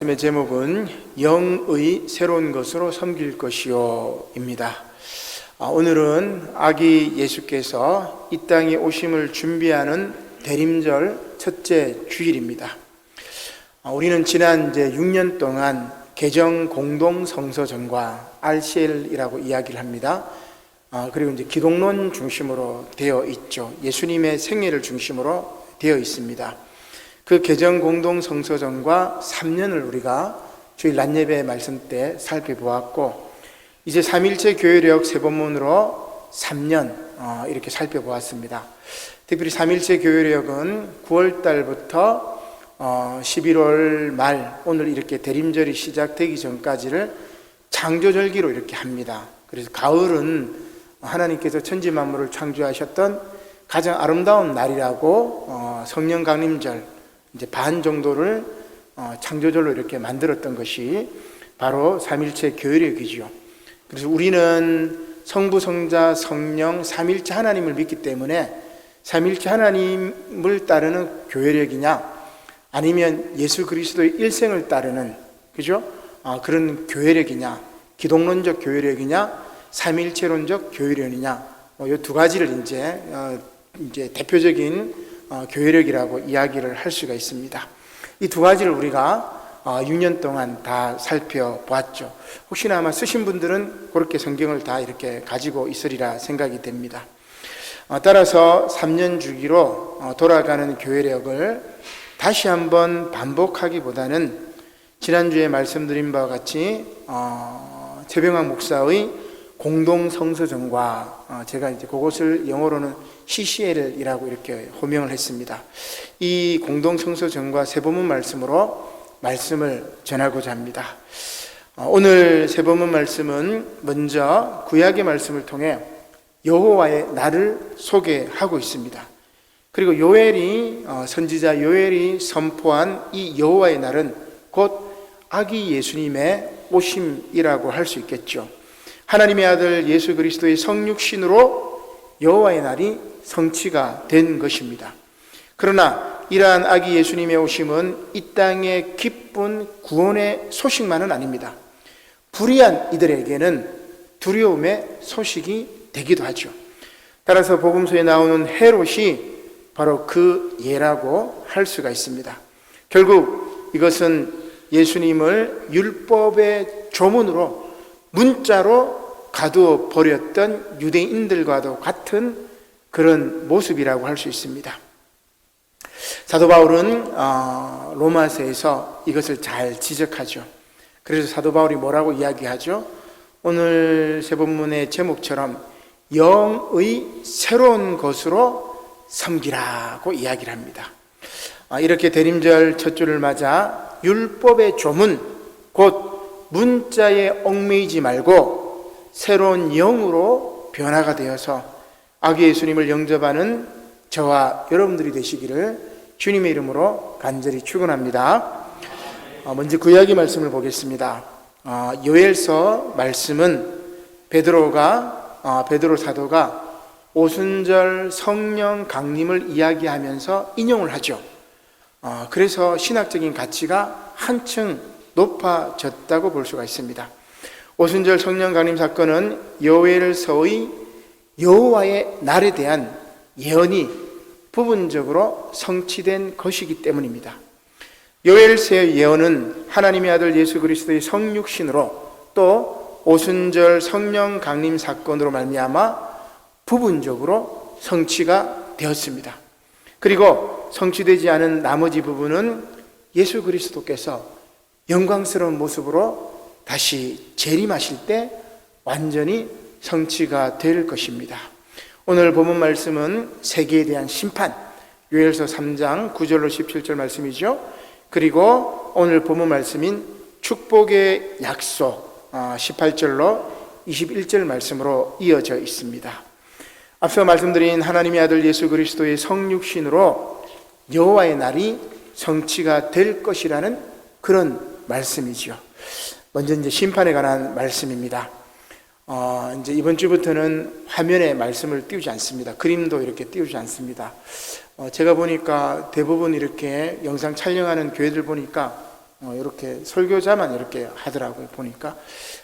말씀의 제목은 영의 새로운 것으로 섬길 것이요 입니다. 오늘은 아기 예수께서 이 땅에 오심을 준비하는 대림절 첫째 주일입니다. 우리는 지난 6년 동안 개정 공동 성서전과 RCL이라고 이야기를 합니다. 그리고 기독론 중심으로 되어 있죠. 예수님의 생애를 중심으로 되어 있습니다. 그 개정 공동 성서전과 3년을 우리가 주일 낮 예배 말씀 때 살펴보았고, 이제 삼일체 교회력 세 본문으로 3년 이렇게 살펴보았습니다. 특별히 삼일체 교회력은 9월 달부터 11월 말, 오늘 이렇게 대림절이 시작되기 전까지를 창조절기로 이렇게 합니다. 그래서 가을은 하나님께서 천지 만물을 창조하셨던 가장 아름다운 날이라고 성령 강림절 이제 반 정도를 창조절로 이렇게 만들었던 것이 바로 삼일체 교회력이죠. 그래서 우리는 성부, 성자, 성령, 삼일체 하나님을 믿기 때문에 삼일체 하나님을 따르는 교회력이냐, 아니면 예수 그리스도의 일생을 따르는, 그죠? 그런 교회력이냐, 기독론적 교회력이냐, 삼일체론적 교회력이냐, 이 두 가지를 이제 대표적인 교회력이라고 이야기를 할 수가 있습니다. 이 두 가지를 우리가 6년 동안 다 살펴보았죠. 혹시나 아마 쓰신 분들은 그렇게 성경을 다 이렇게 가지고 있으리라 생각이 됩니다. 따라서 3년 주기로 돌아가는 교회력을 다시 한번 반복하기보다는 지난주에 말씀드린 바와 같이 최병학 목사의 공동 성서전과 제가 이제 그것을 영어로는 CCL이라고 이렇게 호명을 했습니다. 이 공동 성서전과 세 본문 말씀으로 말씀을 전하고자 합니다. 오늘 세 본문 말씀은 먼저 구약의 말씀을 통해 여호와의 날을 소개하고 있습니다. 그리고 요엘이 선지자 요엘이 선포한 이 여호와의 날은 곧 아기 예수님의 오심이라고 할 수 있겠죠. 하나님의 아들 예수 그리스도의 성육신으로 여호와의 날이 성취가 된 것입니다. 그러나 이러한 아기 예수님의 오심은 이 땅의 기쁜 구원의 소식만은 아닙니다. 불의한 이들에게는 두려움의 소식이 되기도 하죠. 따라서 복음서에 나오는 헤롯이 바로 그 예라고 할 수가 있습니다. 결국 이것은 예수님을 율법의 조문으로 문자로 가두어 버렸던 유대인들과도 같은 그런 모습이라고 할 수 있습니다. 사도 바울은 로마서에서 이것을 잘 지적하죠. 그래서 사도 바울이 뭐라고 이야기하죠? 오늘 세 본문의 제목처럼 영의 새로운 것으로 섬기라고 이야기를 합니다. 이렇게 대림절 첫 주를 맞아 율법의 조문, 곧 문자에 얽매이지 말고 새로운 영으로 변화가 되어서 아기 예수님을 영접하는 저와 여러분들이 되시기를 주님의 이름으로 간절히 축원합니다. 먼저 구약의 말씀을 보겠습니다. 요엘서 말씀은 베드로 사도가 오순절 성령 강림을 이야기하면서 인용을 하죠. 그래서 신학적인 가치가 한층 높아졌다고 볼 수가 있습니다. 오순절 성령 강림 사건은 요엘서의 여호와의 날에 대한 예언이 부분적으로 성취된 것이기 때문입니다. 요엘서의 예언은 하나님의 아들 예수 그리스도의 성육신으로 또 오순절 성령 강림 사건으로 말미암아 부분적으로 성취가 되었습니다. 그리고 성취되지 않은 나머지 부분은 예수 그리스도께서 영광스러운 모습으로 다시 재림하실 때 완전히 성취가 될 것입니다. 오늘 본문 말씀은 세계에 대한 심판, 요엘서 3장 9절로 17절 말씀이죠. 그리고 오늘 본문 말씀인 축복의 약속 18절로 21절 말씀으로 이어져 있습니다. 앞서 말씀드린 하나님의 아들 예수 그리스도의 성육신으로 여호와의 날이 성취가 될 것이라는 그런 말씀이죠. 먼저 이제 심판에 관한 말씀입니다. 이제 이번 주부터는 화면에 말씀을 띄우지 않습니다. 그림도 이렇게 띄우지 않습니다. 제가 보니까 대부분 이렇게 영상 촬영하는 교회들 보니까 이렇게 설교자만 이렇게 하더라고요, 보니까.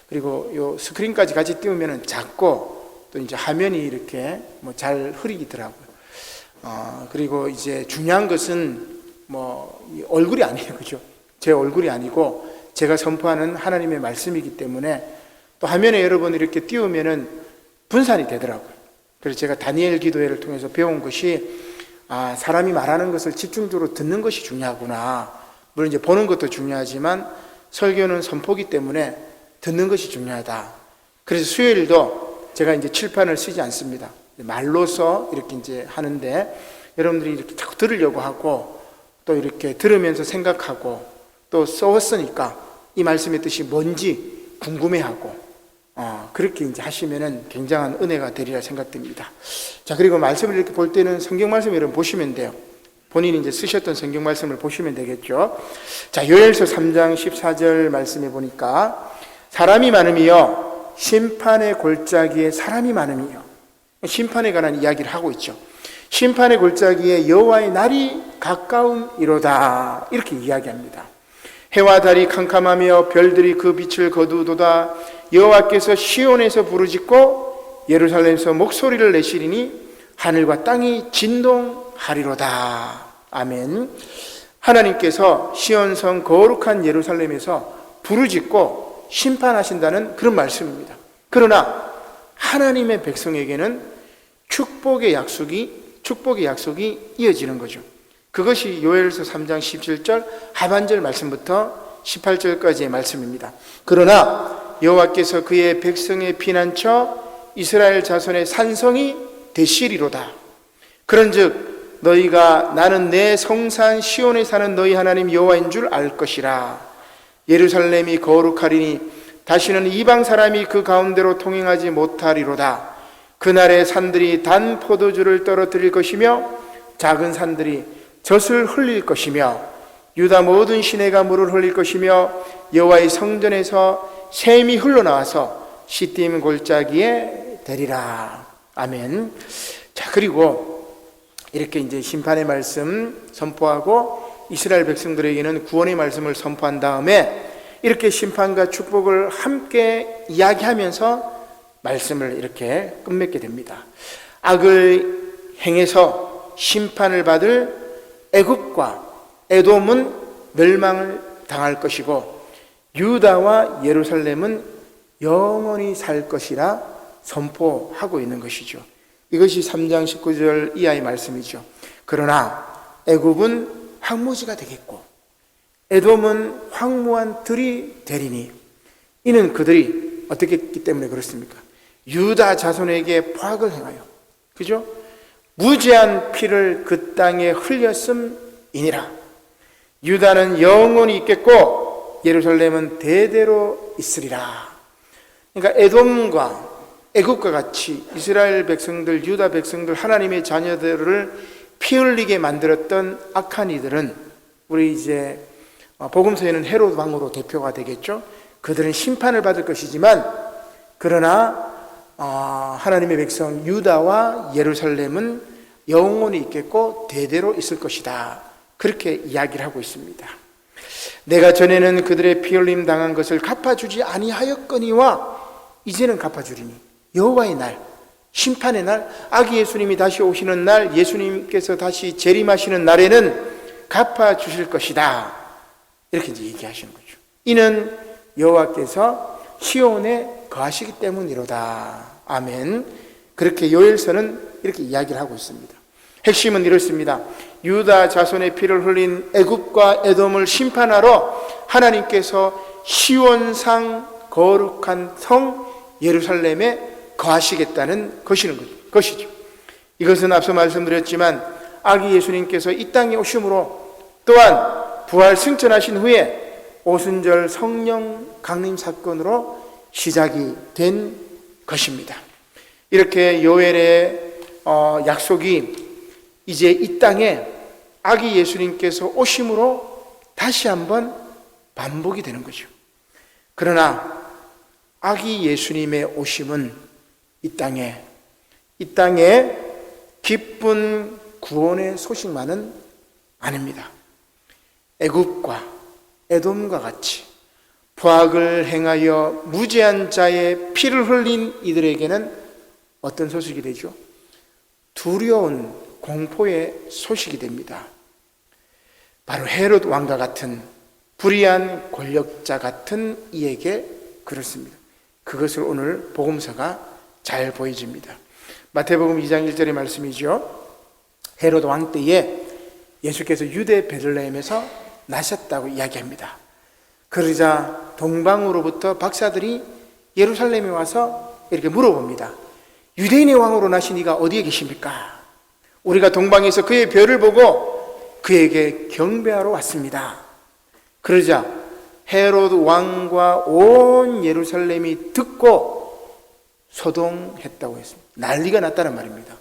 그리고 요 스크린까지 같이 띄우면 작고 또 이제 화면이 이렇게 잘 흐리더라고요. 그리고 이제 중요한 것은 이 얼굴이 아니에요, 그죠? 제 얼굴이 아니고 제가 선포하는 하나님의 말씀이기 때문에 또 화면에 여러분 이렇게 띄우면은 분산이 되더라고요. 그래서 제가 다니엘 기도회를 통해서 배운 것이 사람이 말하는 것을 집중적으로 듣는 것이 중요하구나. 물론 이제 보는 것도 중요하지만 설교는 선포기 때문에 듣는 것이 중요하다. 그래서 수요일도 제가 이제 칠판을 쓰지 않습니다. 말로서 이렇게 이제 하는데 여러분들이 이렇게 자꾸 들으려고 하고 또 이렇게 들으면서 생각하고 또 써왔으니까 이 말씀의 뜻이 뭔지 궁금해하고 그렇게 이제 하시면은 굉장한 은혜가 되리라 생각됩니다. 자, 그리고 말씀을 이렇게 볼 때는 성경 말씀 여러분 보시면 돼요. 본인이 이제 쓰셨던 성경 말씀을 보시면 되겠죠. 자, 요엘서 3장 14절 말씀에 보니까 사람이 많음이요 심판의 골짜기에 사람이 많음이요. 심판에 관한 이야기를 하고 있죠. 심판의 골짜기에 여호와의 날이 가까움이로다 이렇게 이야기합니다. 해와 달이 캄캄하며 별들이 그 빛을 거두도다. 여호와께서 시온에서 부르짖고 예루살렘에서 목소리를 내시리니 하늘과 땅이 진동하리로다. 아멘. 하나님께서 시온성 거룩한 예루살렘에서 부르짖고 심판하신다는 그런 말씀입니다. 그러나 하나님의 백성에게는 축복의 약속이 이어지는 거죠. 그것이 요엘서 3장 17절 하반절 말씀부터 18절까지의 말씀입니다. 그러나 여호와께서 그의 백성의 피난처 이스라엘 자손의 산성이 되시리로다. 그런즉 너희가 나는 내 성산 시온에 사는 너희 하나님 여호와인 줄 알 것이라. 예루살렘이 거룩하리니 다시는 이방 사람이 그 가운데로 통행하지 못하리로다. 그날에 산들이 단 포도주를 떨어뜨릴 것이며 작은 산들이 젖을 흘릴 것이며 유다 모든 시내가 물을 흘릴 것이며 여호와의 성전에서 샘이 흘러나와서 시딤 골짜기에 되리라. 아멘. 자, 그리고 이렇게 이제 심판의 말씀 선포하고 이스라엘 백성들에게는 구원의 말씀을 선포한 다음에 이렇게 심판과 축복을 함께 이야기하면서 말씀을 이렇게 끝맺게 됩니다. 악을 행해서 심판을 받을 애굽과 에돔은 멸망을 당할 것이고 유다와 예루살렘은 영원히 살 것이라 선포하고 있는 것이죠. 이것이 3장 19절 이하의 말씀이죠. 그러나 애굽은 황무지가 되겠고 에돔은 황무한 들이 되리니 이는 그들이 어떻게 했기 때문에 그렇습니까? 유다 자손에게 포악을 행하여, 그죠? 무죄한 피를 그 땅에 흘렸음이니라. 유다는 영원히 있겠고 예루살렘은 대대로 있으리라. 그러니까 에돔과 애굽과 같이 이스라엘 백성들, 유다 백성들, 하나님의 자녀들을 피 흘리게 만들었던 악한 이들은 우리 이제 복음서에는 헤롯 왕으로 대표가 되겠죠. 그들은 심판을 받을 것이지만 그러나 하나님의 백성 유다와 예루살렘은 영원히 있겠고 대대로 있을 것이다. 그렇게 이야기를 하고 있습니다. 내가 전에는 그들의 피 흘림 당한 것을 갚아주지 아니하였거니와 이제는 갚아주리니 여호와의 날, 심판의 날, 아기 예수님이 다시 오시는 날, 예수님께서 다시 재림하시는 날에는 갚아주실 것이다. 이렇게 이제 얘기하시는 거죠. 이는 여호와께서 시온에 거하시기 때문이로다. 아멘. 그렇게 요엘서는 이렇게 이야기를 하고 있습니다. 핵심은 이렇습니다. 유다 자손의 피를 흘린 애굽과 에돔을 심판하러 하나님께서 시온상 거룩한 성 예루살렘에 거하시겠다는 것이죠. 이것은 앞서 말씀드렸지만 아기 예수님께서 이 땅에 오심으로 또한 부활 승천하신 후에 오순절 성령 강림 사건으로 시작이 된 것입니다. 이렇게 요엘의 약속이 이제 이 땅에 아기 예수님께서 오심으로 다시 한번 반복이 되는 거죠. 그러나 아기 예수님의 오심은 이 땅에 기쁜 구원의 소식만은 아닙니다. 애굽과 에돔과 같이 부악을 행하여 무죄한 자의 피를 흘린 이들에게는 어떤 소식이 되죠? 두려운 공포의 소식이 됩니다. 바로 헤롯 왕과 같은 불의한 권력자 같은 이에게 그렇습니다. 그것을 오늘 복음서가 잘 보여줍니다. 마태복음 2장 1절의 말씀이죠. 헤롯 왕 때에 예수께서 유대 베들레헴에서 나셨다고 이야기합니다. 그러자 동방으로부터 박사들이 예루살렘에 와서 이렇게 물어봅니다. 유대인의 왕으로 나신 이가 어디에 계십니까? 우리가 동방에서 그의 별을 보고 그에게 경배하러 왔습니다. 그러자 헤롯 왕과 온 예루살렘이 듣고 소동했다고 했습니다. 난리가 났다는 말입니다.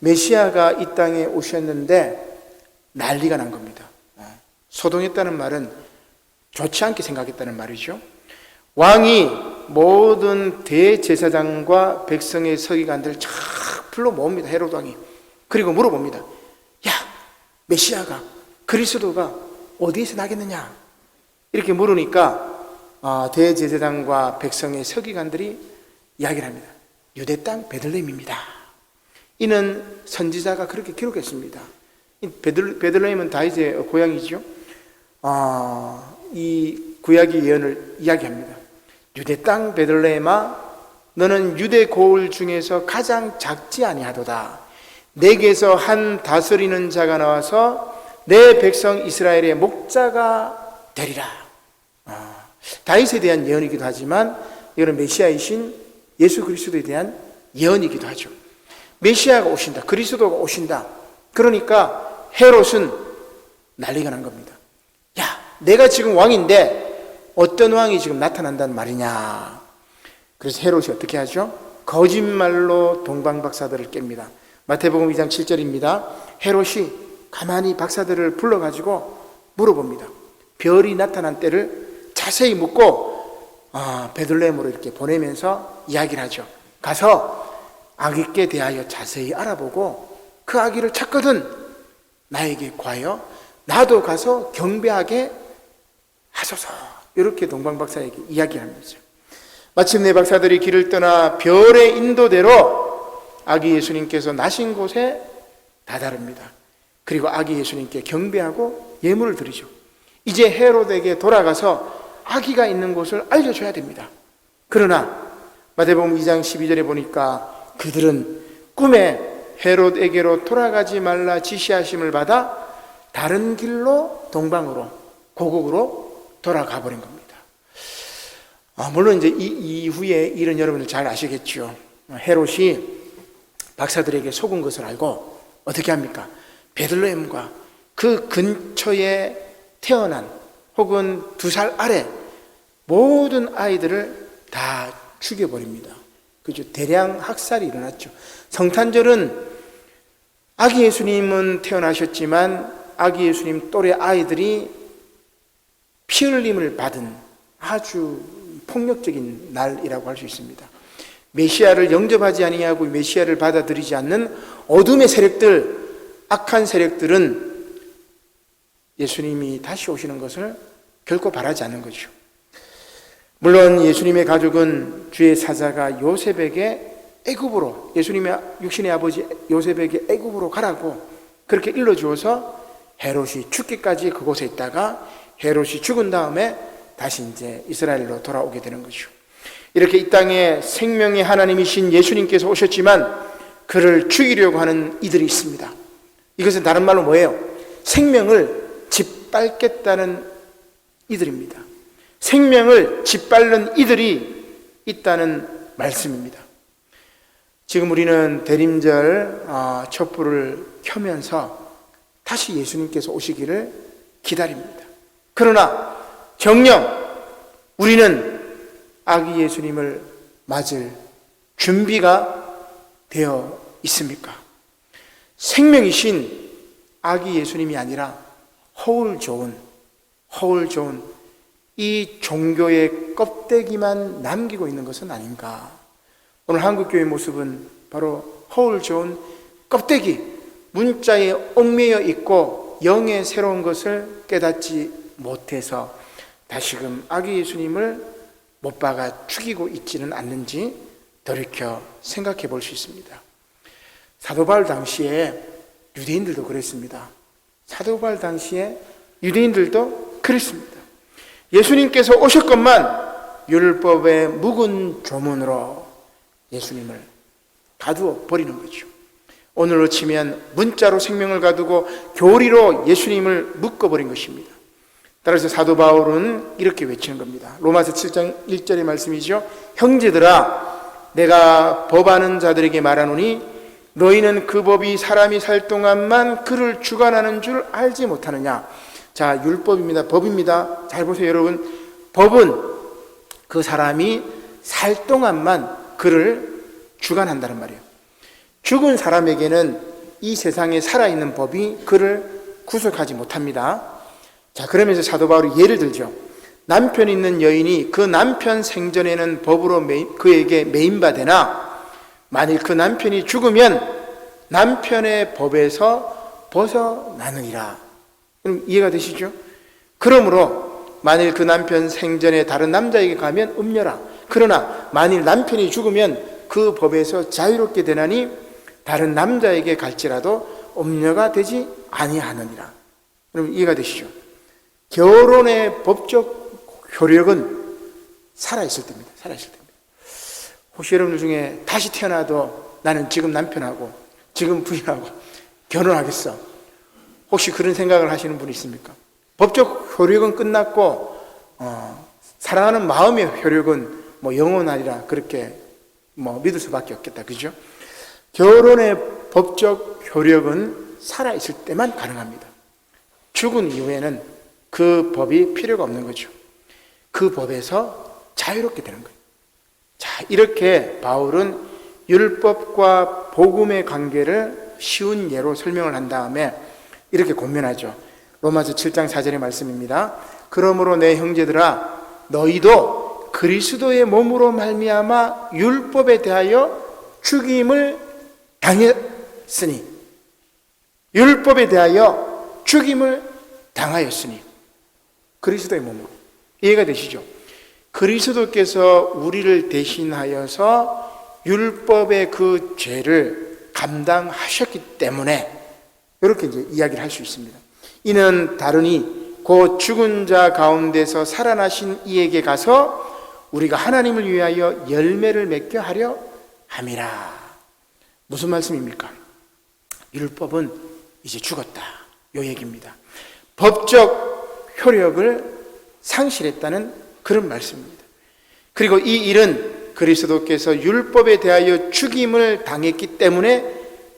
메시아가 이 땅에 오셨는데 난리가 난 겁니다. 소동했다는 말은 좋지 않게 생각했다는 말이죠. 왕이 모든 대제사장과 백성의 서기관들을 쫙 불러 모읍니다. 헤롯 왕이. 그리고 물어봅니다. 야, 메시아가, 그리스도가 어디에서 나겠느냐? 이렇게 물으니까 대제사장과 백성의 서기관들이 이야기를 합니다. 유대 땅 베들레헴입니다. 이는 선지자가 그렇게 기록했습니다. 베들레헴은 다윗의 고향이죠. 이 구약의 예언을 이야기합니다. 유대 땅 베들레헴아, 너는 유대 고을 중에서 가장 작지 아니하도다. 내게서 한 다스리는 자가 나와서 내 백성 이스라엘의 목자가 되리라. 다윗에 대한 예언이기도 하지만 이거는 메시아이신 예수 그리스도에 대한 예언이기도 하죠. 메시아가 오신다, 그리스도가 오신다. 그러니까 헤롯은 난리가 난 겁니다. 야, 내가 지금 왕인데 어떤 왕이 지금 나타난단 말이냐. 그래서 헤롯이 어떻게 하죠? 거짓말로 동방박사들을 깹니다. 마태복음 2장 7절입니다. 헤롯이 가만히 박사들을 불러가지고 물어봅니다. 별이 나타난 때를 자세히 묻고 베들레헴으로 이렇게 보내면서 이야기를 하죠. 가서 아기께 대하여 자세히 알아보고 그 아기를 찾거든 나에게 구하여 나도 가서 경배하게 하소서. 이렇게 동방박사에게 이야기하는 거죠. 마침내 박사들이 길을 떠나 별의 인도대로 아기 예수님께서 나신 곳에 다다릅니다. 그리고 아기 예수님께 경배하고 예물을 드리죠. 이제 헤롯에게 돌아가서 아기가 있는 곳을 알려줘야 됩니다. 그러나 마태복음 2장 12절에 보니까 그들은 꿈에 헤롯에게로 돌아가지 말라 지시하심을 받아 다른 길로 동방으로, 고국으로 돌아가 버린 겁니다. 물론 이제 이 이후의 일은 여러분들 잘 아시겠죠. 헤롯이 박사들에게 속은 것을 알고 어떻게 합니까? 베들레헴과 그 근처에 태어난 혹은 2살 아래 모든 아이들을 다 죽여버립니다. 그죠? 대량 학살이 일어났죠. 성탄절은 아기 예수님은 태어나셨지만 아기 예수님 또래 아이들이 피 흘림을 받은 아주 폭력적인 날이라고 할 수 있습니다. 메시아를 영접하지 아니하고 메시아를 받아들이지 않는 어둠의 세력들, 악한 세력들은 예수님이 다시 오시는 것을 결코 바라지 않는 거죠. 물론 예수님의 가족은 주의 사자가 요셉에게 애굽으로, 예수님의 육신의 아버지 요셉에게 애굽으로 가라고 그렇게 일러주어서 헤롯이 죽기까지 그곳에 있다가 헤롯이 죽은 다음에 다시 이제 이스라엘로 돌아오게 되는 거죠. 이렇게 이 땅에 생명의 하나님이신 예수님께서 오셨지만 그를 죽이려고 하는 이들이 있습니다. 이것은 다른 말로 뭐예요? 생명을 짓밟겠다는 이들입니다. 생명을 짓밟는 이들이 있다는 말씀입니다. 지금 우리는 대림절 촛불을 켜면서 다시 예수님께서 오시기를 기다립니다. 그러나 정녕 우리는 아기 예수님을 맞을 준비가 되어 있습니까? 생명이신 아기 예수님이 아니라 허울 좋은 이 종교의 껍데기만 남기고 있는 것은 아닌가? 오늘 한국교회의 모습은 바로 허울 좋은 껍데기, 문자에 얽매여 있고 영의 새로운 것을 깨닫지 못해서 다시금 아기 예수님을 못 박아 죽이고 있지는 않는지 돌이켜 생각해 볼 수 있습니다. 사도 바울 당시에 유대인들도 그랬습니다. 사도 바울 당시에 유대인들도 그랬습니다. 예수님께서 오셨건만 율법의 묵은 조문으로 예수님을 가두어 버리는 거죠. 오늘로 치면 문자로 생명을 가두고 교리로 예수님을 묶어버린 것입니다. 따라서 사도 바울은 이렇게 외치는 겁니다. 로마서 7장 1절의 말씀이죠. 형제들아, 내가 법하는 자들에게 말하노니 너희는 그 법이 사람이 살 동안만 그를 주관하는 줄 알지 못하느냐. 자, 율법입니다. 법입니다. 잘 보세요, 여러분. 법은 그 사람이 살 동안만 그를 주관한다는 말이에요. 죽은 사람에게는 이 세상에 살아있는 법이 그를 구속하지 못합니다. 자, 그러면서 사도 바울이 예를 들죠. 남편 있는 여인이 그 남편 생전에는 법으로 그에게 매인바되나 만일 그 남편이 죽으면 남편의 법에서 벗어나느니라. 그럼 이해가 되시죠? 그러므로 만일 그 남편 생전에 다른 남자에게 가면 음녀라. 그러나 만일 남편이 죽으면 그 법에서 자유롭게 되나니 다른 남자에게 갈지라도 음녀가 되지 아니하느니라. 그럼 이해가 되시죠? 결혼의 법적 효력은 살아있을 때입니다. 살아있을 때입니다. 혹시 여러분들 중에 다시 태어나도 나는 지금 남편하고 지금 부인하고 결혼하겠어. 혹시 그런 생각을 하시는 분이 있습니까? 법적 효력은 끝났고 사랑하는 마음의 효력은 영원하리라 그렇게 믿을 수밖에 없겠다. 그죠? 결혼의 법적 효력은 살아있을 때만 가능합니다. 죽은 이후에는 그 법이 필요가 없는 거죠. 그 법에서 자유롭게 되는 거예요. 자, 이렇게 바울은 율법과 복음의 관계를 쉬운 예로 설명을 한 다음에 이렇게 권면하죠. 로마서 7장 4절의 말씀입니다. 그러므로 내 형제들아, 너희도 그리스도의 몸으로 말미암아 율법에 대하여 죽임을 당했으니, 율법에 대하여 죽임을 당하였으니, 그리스도의 몸으로. 이해가 되시죠? 그리스도께서 우리를 대신하여서 율법의 그 죄를 감당하셨기 때문에 이렇게 이제 이야기를 할 수 있습니다. 이는 다르니 곧 죽은 자 가운데서 살아나신 이에게 가서 우리가 하나님을 위하여 열매를 맺게 하려 함이라. 무슨 말씀입니까? 율법은 이제 죽었다. 요 얘기입니다. 법적 효력을 상실했다는 그런 말씀입니다. 그리고 이 일은 그리스도께서 율법에 대하여 죽임을 당했기 때문에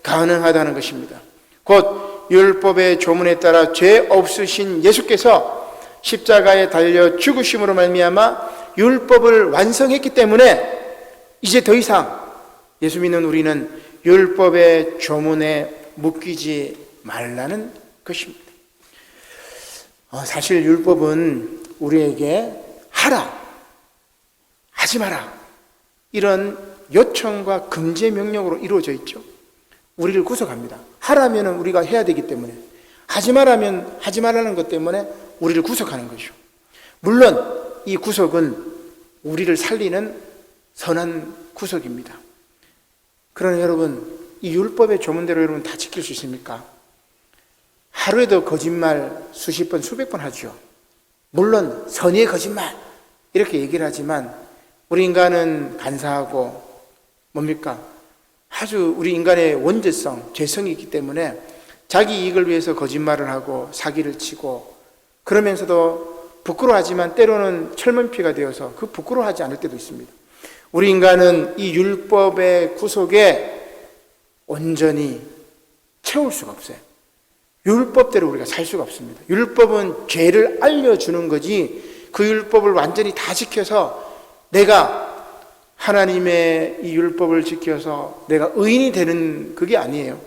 가능하다는 것입니다. 곧 율법의 조문에 따라 죄 없으신 예수께서 십자가에 달려 죽으심으로 말미암아 율법을 완성했기 때문에 이제 더 이상 예수 믿는 우리는 율법의 조문에 묶이지 말라는 것입니다. 사실 율법은 우리에게 하라, 하지 마라 이런 요청과 금지 명령으로 이루어져 있죠. 우리를 구속합니다. 하라면 우리가 해야 되기 때문에, 하지 말라면 하지 말라는 것 때문에 우리를 구속하는 거죠. 물론 이 구속은 우리를 살리는 선한 구속입니다. 그러나 여러분, 이 율법의 조문대로 여러분 다 지킬 수 있습니까? 하루에도 거짓말 수십 번, 수백 번 하죠. 물론 선의의 거짓말 이렇게 얘기를 하지만 우리 인간은 간사하고 뭡니까? 아주 우리 인간의 원죄성, 죄성이 있기 때문에 자기 이익을 위해서 거짓말을 하고 사기를 치고 그러면서도 부끄러워하지만 때로는 철문피가 되어서 그 부끄러워하지 않을 때도 있습니다. 우리 인간은 이 율법의 구속에 온전히 채울 수가 없어요. 율법대로 우리가 살 수가 없습니다. 율법은 죄를 알려주는 거지 그 율법을 완전히 다 지켜서 내가 하나님의 이 율법을 지켜서 내가 의인이 되는 그게 아니에요.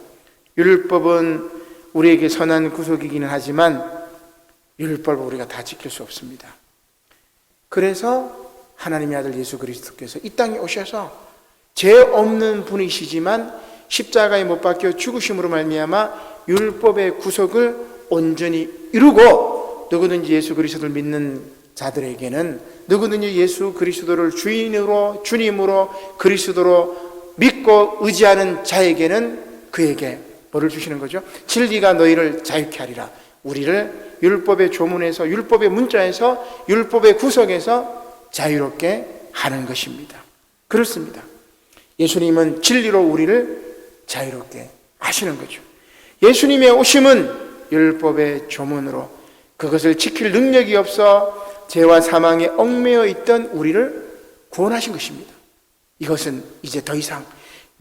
율법은 우리에게 선한 구속이기는 하지만 율법을 우리가 다 지킬 수 없습니다. 그래서 하나님의 아들 예수 그리스도께서 이 땅에 오셔서 죄 없는 분이시지만 십자가에 못 박혀 죽으심으로 말미암아 율법의 구속을 온전히 이루고 누구든지 예수 그리스도를 믿는 자들에게는, 누구든지 예수 그리스도를 주인으로, 주님으로, 그리스도로 믿고 의지하는 자에게는 그에게 뭐를 주시는 거죠? 진리가 너희를 자유케 하리라. 우리를 율법의 조문에서, 율법의 문자에서, 율법의 구석에서 자유롭게 하는 것입니다. 그렇습니다. 예수님은 진리로 우리를 자유롭게 하시는 거죠. 예수님의 오심은 율법의 조문으로 그것을 지킬 능력이 없어 죄와 사망에 얽매여 있던 우리를 구원하신 것입니다. 이것은 이제 더 이상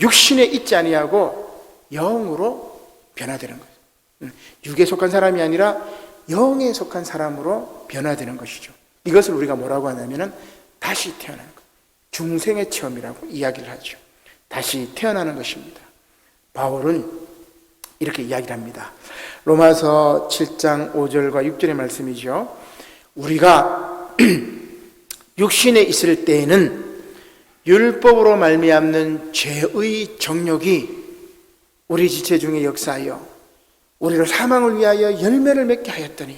육신에 있지 아니하고 영으로 변화되는 거예요. 육에 속한 사람이 아니라 영에 속한 사람으로 변화되는 것이죠. 이것을 우리가 뭐라고 하냐면은 다시 태어나는 것, 중생의 체험이라고 이야기를 하죠. 다시 태어나는 것입니다. 바울은 이렇게 이야기를 합니다. 로마서 7장 5절과 6절의 말씀이죠. 우리가 육신에 있을 때에는 율법으로 말미암는 죄의 정욕이 우리 지체 중에 역사하여 우리를 사망을 위하여 열매를 맺게 하였더니,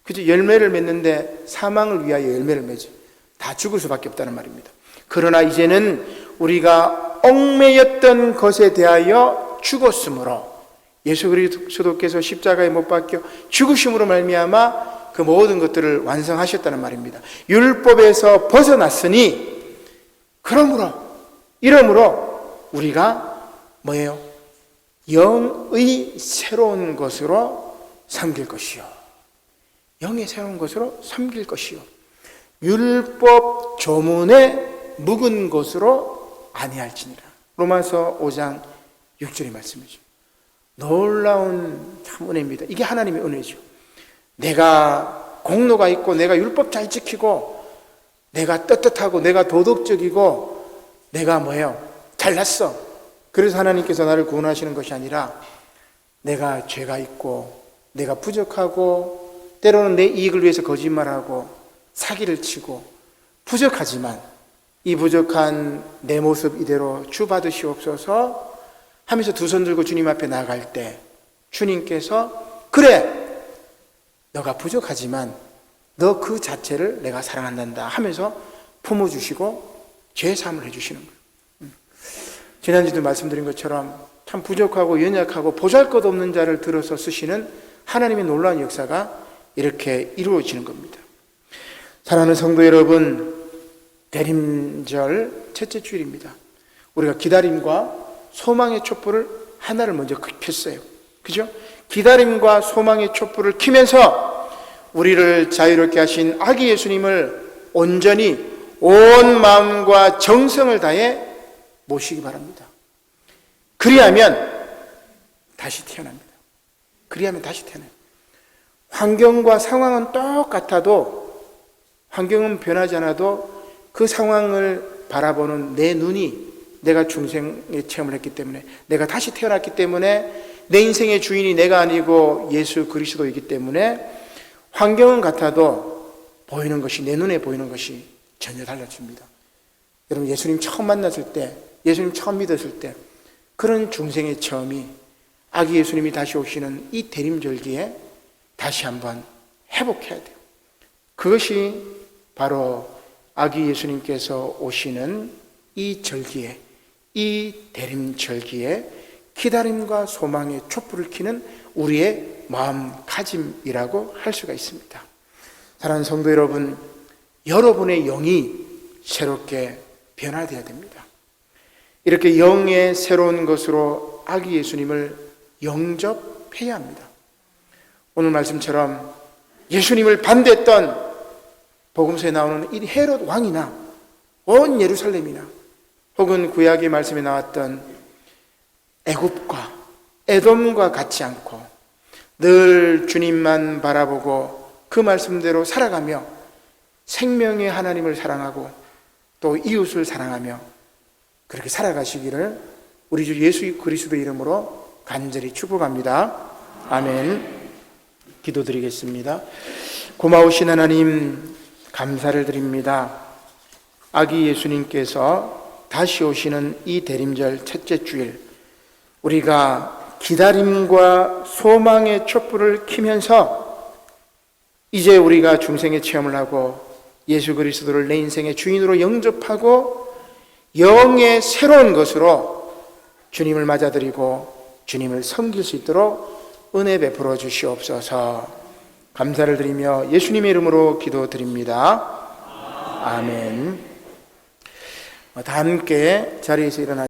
그죠? 열매를 맺는데 사망을 위하여 열매를 맺지, 다 죽을 수밖에 없다는 말입니다. 그러나 이제는 우리가 얽매였던 것에 대하여 죽었으므로, 예수 그리스도께서 십자가에 못 박혀 죽으심으로 말미암아 그 모든 것들을 완성하셨다는 말입니다. 율법에서 벗어났으니, 이러므로 우리가 뭐예요? 영의 새로운 것으로 섬길 것이요, 영의 새로운 것으로 섬길 것이요, 율법 조문에 묵은 것으로 아니할지니라. 로마서 5장 6절의 말씀이죠. 놀라운 참 은혜입니다. 이게 하나님의 은혜죠. 내가 공로가 있고, 내가 율법 잘 지키고, 내가 떳떳하고, 내가 도덕적이고, 내가 뭐예요? 잘났어. 그래서 하나님께서 나를 구원하시는 것이 아니라, 내가 죄가 있고, 내가 부족하고, 때로는 내 이익을 위해서 거짓말하고 사기를 치고 부족하지만, 이 부족한 내 모습 이대로 주 받으시옵소서 하면서 두 손 들고 주님 앞에 나아갈 때, 주님께서 그래, 너가 부족하지만 너 그 자체를 내가 사랑한단다 하면서 품어주시고 죄사함을 해주시는 거예요. 지난주도 말씀드린 것처럼 참 부족하고 연약하고 보잘것없는 자를 들어서 쓰시는 하나님의 놀라운 역사가 이렇게 이루어지는 겁니다. 사랑하는 성도 여러분, 대림절 첫째 주일입니다. 우리가 기다림과 소망의 촛불을 하나를 먼저 켰어요. 그죠? 기다림과 소망의 촛불을 켜면서 우리를 자유롭게 하신 아기 예수님을 온전히 온 마음과 정성을 다해 모시기 바랍니다. 그리하면 다시 태어납니다. 그리하면 다시 태어나요. 환경과 상황은 똑같아도, 환경은 변하지 않아도 그 상황을 바라보는 내 눈이, 내가 중생의 체험을 했기 때문에, 내가 다시 태어났기 때문에, 내 인생의 주인이 내가 아니고 예수 그리스도이기 때문에 환경은 같아도 보이는 것이, 내 눈에 보이는 것이 전혀 달라집니다. 여러분, 예수님 처음 만났을 때, 예수님 처음 믿었을 때 그런 중생의 체험이 아기 예수님이 다시 오시는 이 대림절기에 다시 한번 회복해야 돼요. 그것이 바로 아기 예수님께서 오시는 이 절기에, 이 대림절기에 기다림과 소망의 촛불을 켜는 우리의 마음가짐이라고 할 수가 있습니다. 사랑하는 성도 여러분, 여러분의 영이 새롭게 변화되어야 됩니다. 이렇게 영의 새로운 것으로 아기 예수님을 영접해야 합니다. 오늘 말씀처럼 예수님을 반대했던 복음서에 나오는 이 헤롯 왕이나 온 예루살렘이나 혹은 구약의 말씀에 나왔던 애굽과 에돔과 같지 않고 늘 주님만 바라보고 그 말씀대로 살아가며 생명의 하나님을 사랑하고 또 이웃을 사랑하며 그렇게 살아가시기를 우리 주 예수 그리스도의 이름으로 간절히 축복합니다. 아멘. 기도드리겠습니다. 고마우신 하나님, 감사를 드립니다. 아기 예수님께서 다시 오시는 이 대림절 첫째 주일, 우리가 기다림과 소망의 촛불을 켜면서 이제 우리가 중생의 체험을 하고 예수 그리스도를 내 인생의 주인으로 영접하고 영의 새로운 것으로 주님을 맞아들이고 주님을 섬길 수 있도록 은혜 베풀어 주시옵소서. 감사를 드리며 예수님의 이름으로 기도드립니다. 아멘. 다 함께 자리에서 일어나